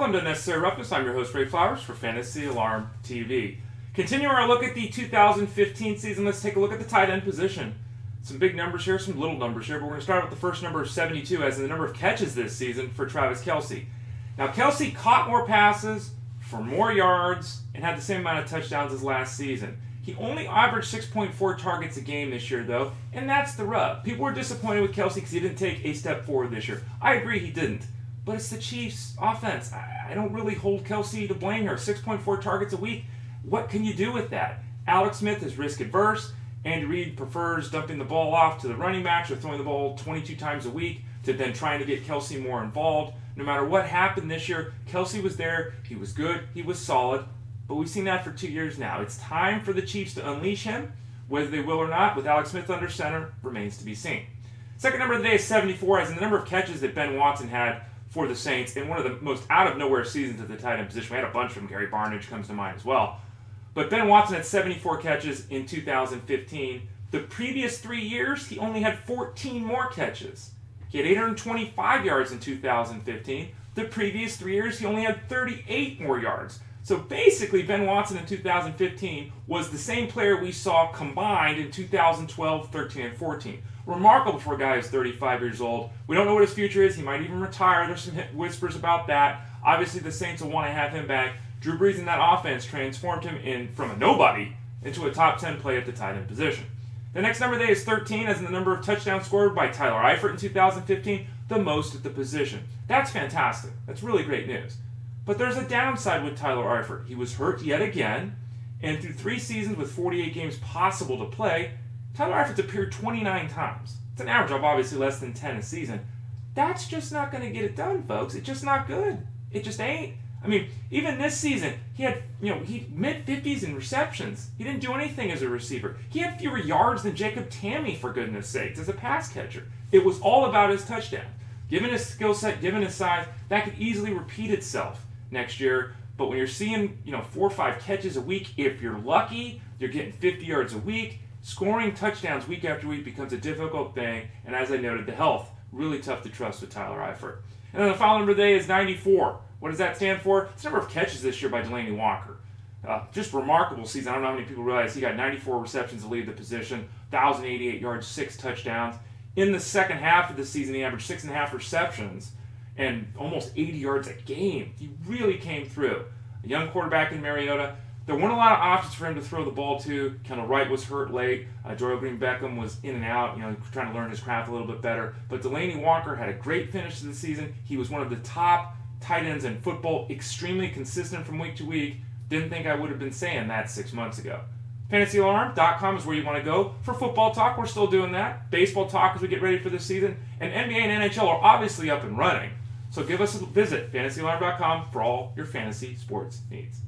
Welcome to Necessary Roughness. I'm your host, Ray Flowers, for Fantasy Alarm TV. Continuing our look at the 2015 season, let's take a look at the tight end position. Some big numbers here, some little numbers here, but we're going to start with the first number of 72 as the number of catches this season for Travis Kelce. Now, Kelce caught more passes for more yards and had the same amount of touchdowns as last season. He only averaged 6.4 targets a game this year, though, and that's the rub. People were disappointed with Kelce because he didn't take a step forward this year. I agree he didn't, but it's the Chiefs' offense. I don't really hold Kelce to blame here. 6.4 targets a week. What can you do with that? Alex Smith is risk-adverse. Andy Reid prefers dumping the ball off to the running backs or throwing the ball 22 times a week to then trying to get Kelce more involved. No matter what happened this year, Kelce was there. He was good. He was solid. But we've seen that for 2 years now. It's time for the Chiefs to unleash him. Whether they will or not, with Alex Smith under center, remains to be seen. Second number of the day is 74, as in the number of catches that Ben Watson had for the Saints in one of the most out-of-nowhere seasons at the tight end position. We had a bunch of them. Gary Barnidge comes to mind as well. But Ben Watson had 74 catches in 2015. The previous 3 years, he only had 14 more catches. He had 825 yards in 2015. The previous 3 years, he only had 38 more yards. So basically, Ben Watson in 2015 was the same player we saw combined in 2012, 13, and 14. Remarkable for a guy who's 35 years old. We don't know what his future is. He might even retire. There's some whispers about that. Obviously, the Saints will want to have him back. Drew Brees in that offense transformed him from a nobody into a top 10 play at the tight end position. The next number there is 13, as in the number of touchdowns scored by Tyler Eifert in 2015, the most at the position. That's fantastic. That's really great news. But there's a downside with Tyler Eifert. He was hurt yet again, and through 3 seasons with 48 games possible to play, Tyler Eifert's appeared 29 times. It's an average of obviously less than 10 a season. That's just not going to get it done, folks. It's just not good. It just ain't. I mean, even this season, he had, he mid-50s in receptions. He didn't do anything as a receiver. He had fewer yards than Jacob Tamme, for goodness sakes, as a pass catcher. It was all about his touchdown. Given his skill set, given his size, that could easily repeat itself next year. But when you're seeing, 4 or 5 catches a week, if you're lucky, you're getting 50 yards a week. Scoring touchdowns week after week becomes a difficult thing. And as I noted, the health, really tough to trust with Tyler Eifert. And then the final number today is 94. What does that stand for? It's the number of catches this year by Delaney Walker. Just remarkable season. I don't know how many people realize he got 94 receptions to lead the position, 1,088 yards, 6 touchdowns. In the second half of the season, he averaged 6.5 receptions and almost 80 yards a game. He really came through. A young quarterback in Mariota. There weren't a lot of options for him to throw the ball to. Kendall Wright was hurt late. Dorial Green-Beckham was in and out, trying to learn his craft a little bit better. But Delaney Walker had a great finish to the season. He was one of the top tight ends in football, extremely consistent from week to week. Didn't think I would have been saying that 6 months ago. FantasyAlarm.com is where you want to go for football talk. We're still doing that. Baseball talk as we get ready for the season. And NBA and NHL are obviously up and running. So give us a visit, FantasyAlarm.com, for all your fantasy sports needs.